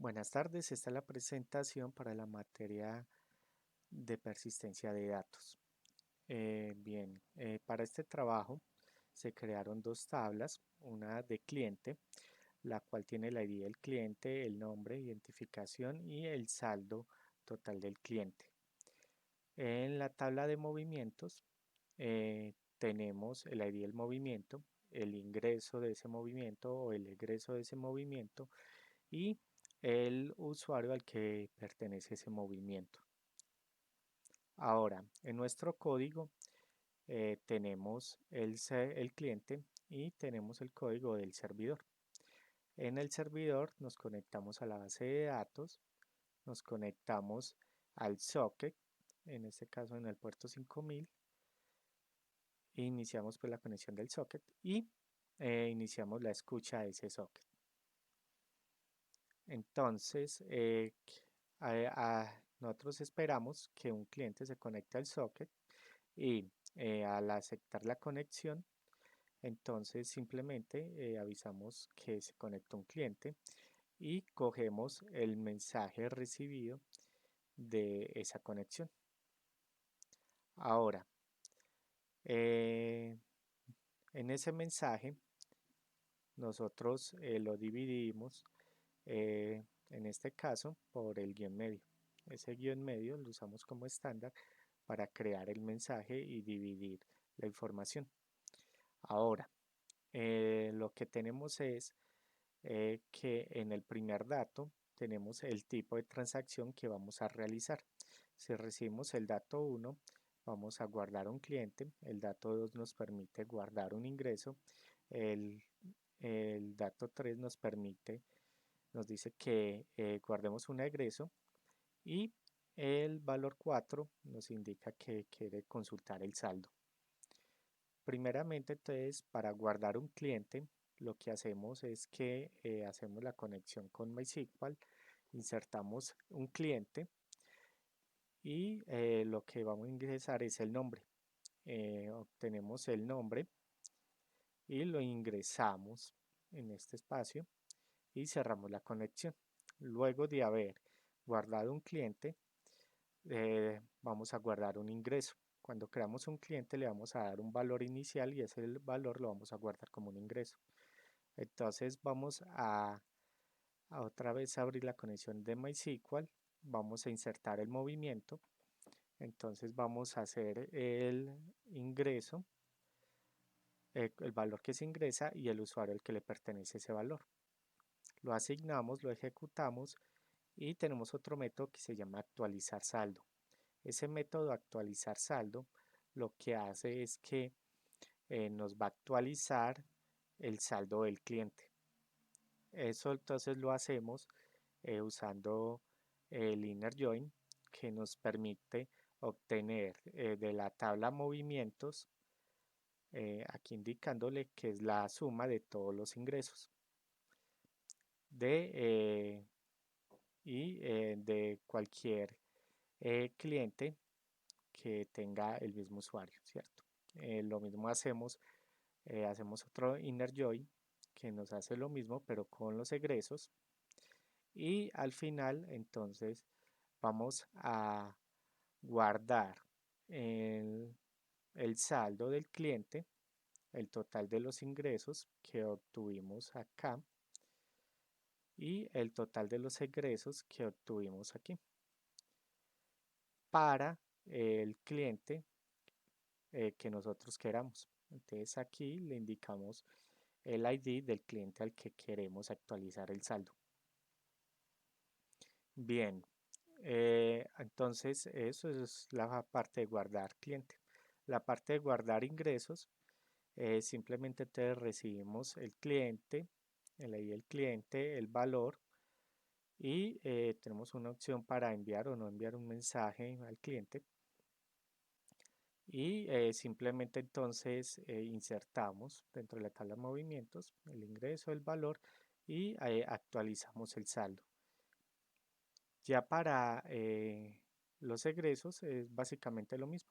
Buenas tardes, esta es la presentación para la materia de persistencia de datos. Para este trabajo se crearon dos tablas, una de cliente, la cual tiene el ID del cliente, el nombre, identificación y el saldo total del cliente. En la tabla de movimientos tenemos el ID del movimiento, el ingreso de ese movimiento o el egreso de ese movimiento y el usuario al que pertenece ese movimiento. Ahora, en nuestro código tenemos el cliente y tenemos el código del servidor. En el servidor nos conectamos a la base de datos, nos conectamos al socket, en este caso en el puerto 5000, iniciamos pues la conexión del socket y iniciamos la escucha de ese socket. Entonces, nosotros esperamos que un cliente se conecte al socket y al aceptar la conexión, entonces simplemente avisamos que se conectó un cliente y cogemos el mensaje recibido de esa conexión. Ahora, eh, en ese mensaje nosotros lo dividimos en este caso por el guión medio. Ese guión medio lo usamos como estándar para crear el mensaje y dividir la información. Ahora, lo que tenemos es que en el primer dato tenemos el tipo de transacción que vamos a realizar. Si recibimos el dato 1, vamos a guardar un cliente, el dato 2 nos permite guardar un ingreso, el, el dato 3 nos dice que guardemos un egreso y el valor 4 nos indica que quiere consultar el saldo. Primeramente, entonces, para guardar un cliente, lo que hacemos es que hacemos la conexión con MySQL, insertamos un cliente y lo que vamos a ingresar es el nombre. Obtenemos el nombre y lo ingresamos en este espacio y cerramos la conexión. Luego de haber guardado un cliente, vamos a guardar un ingreso. Cuando creamos un cliente le vamos a dar un valor inicial y ese valor lo vamos a guardar como un ingreso. Entonces vamos a otra vez abrir la conexión de MySQL, vamos a insertar el movimiento, entonces vamos a hacer el ingreso, el valor que se ingresa y el usuario al que le pertenece ese valor. Lo asignamos, lo ejecutamos y tenemos otro método que se llama actualizar saldo. Ese método actualizar saldo lo que hace es que nos va a actualizar el saldo del cliente. Eso entonces lo hacemos usando el inner join que nos permite obtener de la tabla movimientos, aquí indicándole que es la suma de todos los ingresos de, de cualquier cliente que tenga el mismo usuario, ¿cierto? Lo mismo hacemos otro inner join que nos hace lo mismo pero con los egresos y al final entonces vamos a guardar el, el saldo del cliente, el total de los ingresos que obtuvimos acá y el total de los egresos que obtuvimos aquí para el cliente que nosotros queramos. Entonces aquí le indicamos el ID del cliente al que queremos actualizar el saldo. Bien, entonces eso es la parte de guardar cliente. La parte de guardar ingresos, simplemente te recibimos el cliente, el ID del cliente, el valor y tenemos una opción para enviar o no enviar un mensaje al cliente y simplemente entonces insertamos dentro de la tabla de movimientos el ingreso, el valor y actualizamos el saldo. Ya para los egresos es básicamente lo mismo.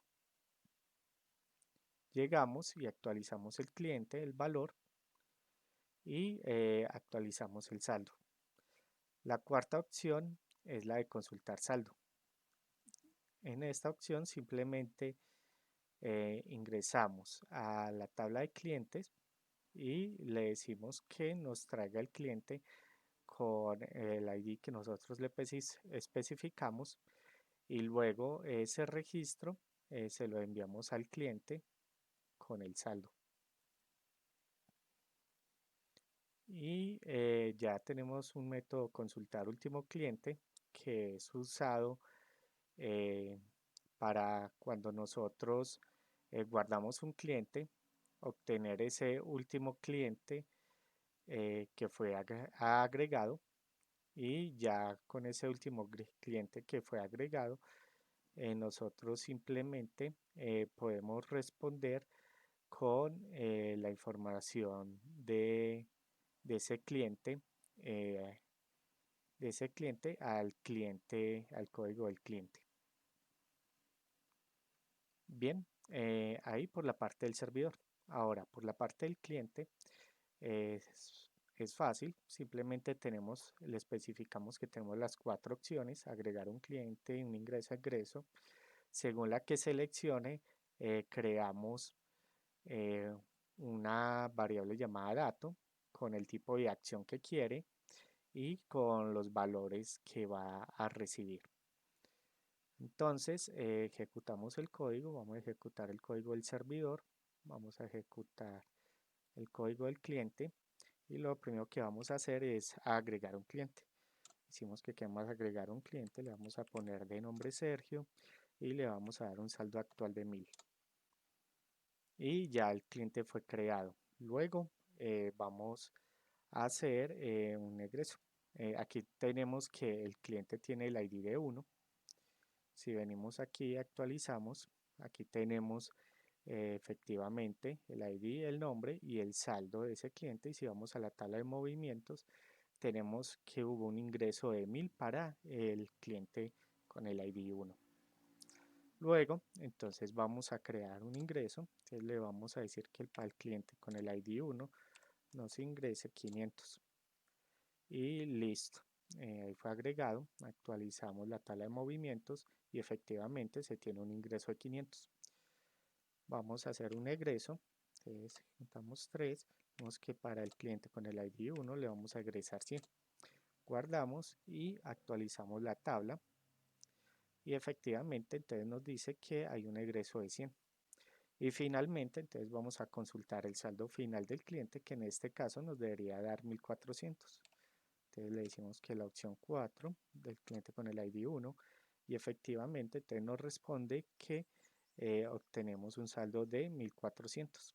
Llegamos y actualizamos el cliente, el valor y actualizamos el saldo. La cuarta opción es la de consultar saldo. En esta opción simplemente ingresamos a la tabla de clientes y le decimos que nos traiga el cliente con el ID que nosotros le especificamos y luego ese registro se lo enviamos al cliente con el saldo. Y ya tenemos un método consultar último cliente que es usado eh, para cuando nosotros guardamos un cliente, obtener ese último cliente que fue agregado y ya con ese último cliente que fue agregado, nosotros simplemente podemos responder con la información de ese cliente, eh, al cliente, al código del cliente. Bien, ahí por la parte del servidor. Ahora, por la parte del cliente, es fácil, simplemente le especificamos que tenemos las cuatro opciones, agregar un cliente, un ingreso a egreso. Según la que seleccione, creamos eh, una variable llamada dato con el tipo de acción que quiere y con los valores que va a recibir. Entonces, ejecutamos el código, vamos a ejecutar el código del servidor, vamos a ejecutar el código del cliente y lo primero que vamos a hacer es agregar un cliente. Decimos que queremos agregar un cliente, le vamos a poner de nombre Sergio y le vamos a dar un saldo actual de 1000. Y ya el cliente fue creado. Luego vamos a hacer un egreso. Aquí tenemos que el cliente tiene el ID de 1. Si venimos aquí actualizamos, aquí tenemos efectivamente el ID, el nombre y el saldo de ese cliente. Y si vamos a la tabla de movimientos, tenemos que hubo un ingreso de 1000 para el cliente con el ID 1. Luego, entonces vamos a crear un ingreso. Entonces le vamos a decir que para el cliente con el ID 1 nos ingrese 500. Y listo. Ahí fue agregado. Actualizamos la tabla de movimientos y efectivamente se tiene un ingreso de 500. Vamos a hacer un egreso. Entonces juntamos 3. Vemos que para el cliente con el ID 1 le vamos a egresar 100. Guardamos y actualizamos la tabla. Y efectivamente entonces nos dice que hay un egreso de 100. Y finalmente entonces vamos a consultar el saldo final del cliente, que en este caso nos debería dar 1400. Entonces le decimos que la opción 4 del cliente con el ID 1 y efectivamente entonces nos responde que obtenemos un saldo de 1400.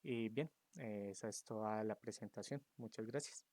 Y bien, esa es toda la presentación. Muchas gracias.